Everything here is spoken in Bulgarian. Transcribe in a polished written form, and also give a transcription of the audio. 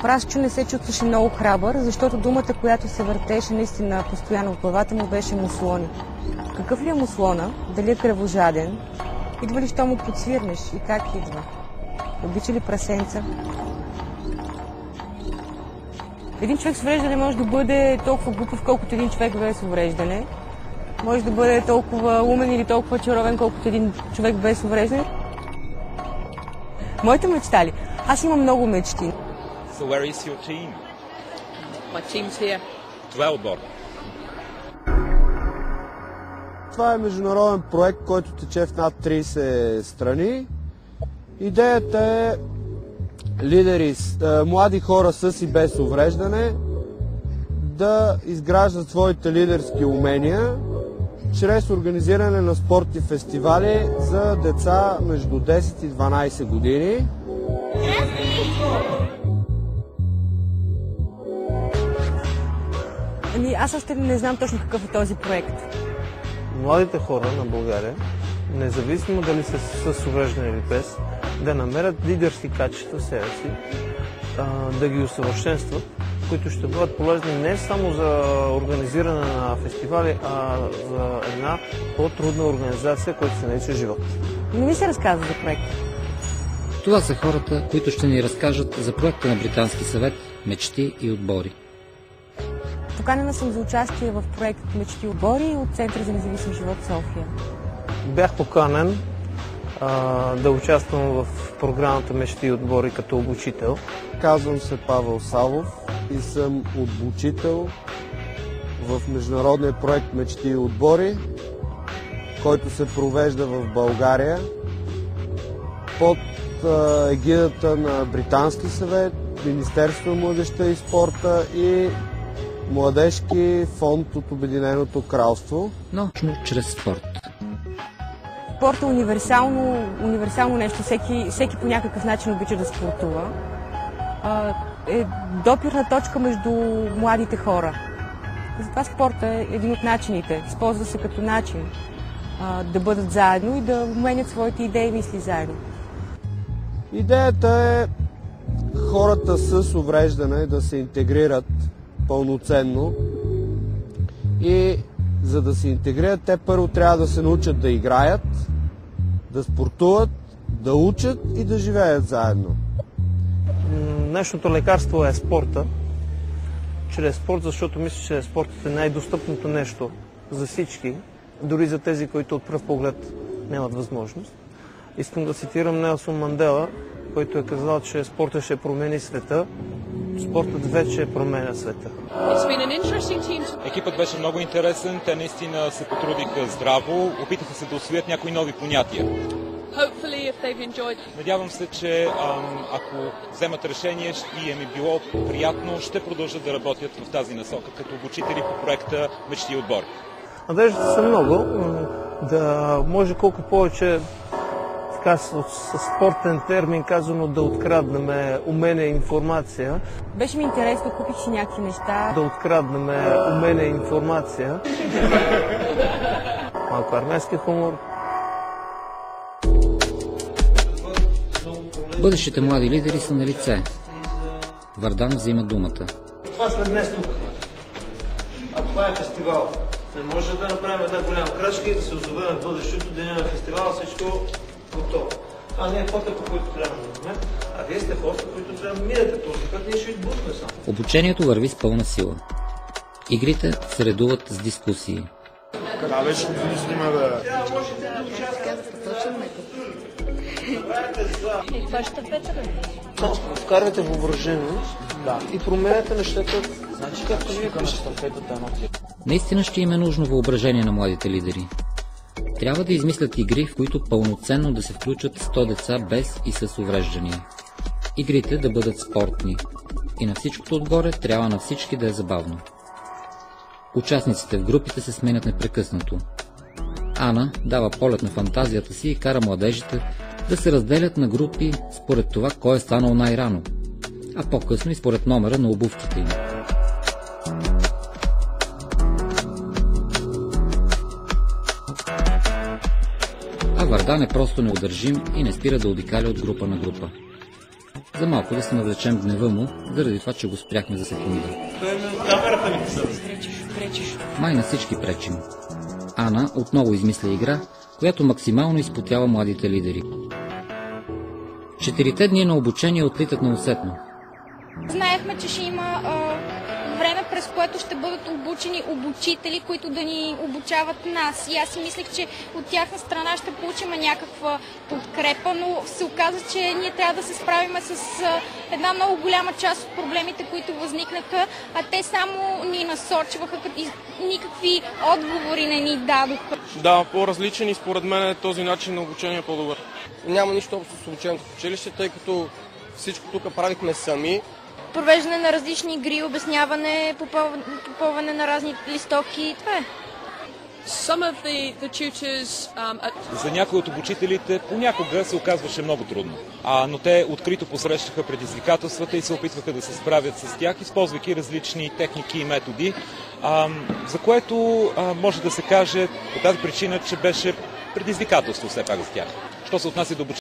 Прасчо не се чувстваше много храбър, защото думата, която се въртеше наистина постоянно в главата му, беше муслони. Какъв ли е муслона? Дали е кръвожаден? Идва ли, що му подсвирнеш и как идва? Обича ли прасенца? Един човек с увреждане може да бъде толкова глупав, колкото един човек без увреждане. Може да бъде толкова умен или толкова чаровен, колкото един човек без увреждане. Моята мечта ли? Аз имам много мечти. So where is your team? My team's here. Това е отбор. Това е международен проект, който тече в над 30 страни. Идеята е лидери, млади хора с и без увреждане да изграждат своите лидерски умения чрез организиране на спортни фестивали за деца между 10 и 12 години. Аз още не знам точно какъв е този проект. Младите хора на България, независимо дали са с увреждане или без, да намерят лидерски качества в себе си, да ги усъвършенстват, които ще бъдат полезни не само за организиране на фестивали, а за една по-трудна организация, която се нарича живот. Не ми се разказва за проекта. Това са хората, които ще ни разкажат за проекта на Британски съвет «Мечти и отбори». Поканена съм за участие в проект «Мечти и отбори» от Центъра за независим живот София. Бях поканен да участвам в програмата «Мечти и отбори» като обучител. Казвам се Павел Савов и съм обучител в международния проект «Мечти и отбори», който се провежда в България под егидата на Британски съвет, Министерство на младежта и спорта и Младежки фонд от Обединеното кралство. Но чрез спорт. Спорт е универсално нещо. Всеки по някакъв начин обича да спортува. Е допирна точка между младите хора. Затова спорта е един от начините. Използва се като начин да бъдат заедно и да обменят своите идеи и мисли заедно. Идеята е хората с увреждане да се интегрират пълноценно и за да се интегрират, те първо трябва да се научат да играят, да спортуват, да учат и да живеят заедно. Днешното лекарство е спорта. Чрез спорт, защото мисля, че спортът е най-достъпното нещо за всички, дори за тези, които от пръв поглед нямат възможност. Искам да цитирам Нелсон Мандела, който е казал, че спортът ще промени света. Спортът вече променя света. Екипът беше много интересен, те наистина се потрудиха здраво, опитаха се да усвоят някои нови понятия. Надявам се, че ако вземат решение и им е било приятно, ще продължат да работят в тази насока като обучители по проекта «Мечти и отбори». Надеждата са много, да може колко повече с спортен термин казано да откраднем умение и информация. Беше ми интересно, купих си някакви неща. Да откраднем умение и информация. Малко армейски хумор. Бъдещите млади лидери са на лице. Вардан взима думата. Това сме днес тук. А това е фестивал. Не може да направим една голяма крачка и да се озовем в бъдещето, деня на фестивала, всичко готово. Това не е пътя, по който трябва да минем, а вие сте хората, които трябва да минете този път, ние ще избутме само. Обучението върви с пълна сила. Игрите се редуват с дискусии. Къде беше снима, бе? Това ще петър. Вкарвате въображение и променяте нещата, значи както вие пишете. Наистина ще им е нужно въображение на младите лидери. Трябва да измислят игри, в които пълноценно да се включат 100 деца без и с увреждания. Игрите да бъдат спортни. И на всичкото отгоре трябва на всички да е забавно. Участниците в групите се сменят непрекъснато. Ана дава полет на фантазията си и кара младежите да се разделят на групи според това кой е станал най-рано, а по-късно и според номера на обувките им. А Вардан е просто неудържим и не спира да обикаля от група на група. за малко да се навлечем гнева му, заради това, че го спряхме за секунда. Май на всички пречим. Ана отново измисля игра, която максимално изпотява младите лидери. 4 дни на обучение отлитат неусетно. Знаехме, че ще има време, през което ще бъдат обучени обучители, които да ни обучават нас. И аз си мислех, че от тяхна страна ще получим някаква подкрепа, но се оказа, че ние трябва да се справим с една много голяма част от проблемите, които възникнаха, а те само ни насочваха, никакви отговори не ни дадоха. Да, по-различен и според мен този начин на обучение е по-добър. Няма нищо общо с обучението в училище, тъй като всичко тук правихме сами. Провеждане на различни игри, обясняване, попълване на разни листоки, това е. За някои от обучителите понякога се оказваше много трудно, но те открито посрещаха предизвикателствата и се опитваха да се справят с тях, използвайки различни техники и методи, за което може да се каже по тази причина, че беше предизвикателство все пак за тях. Що се отнася до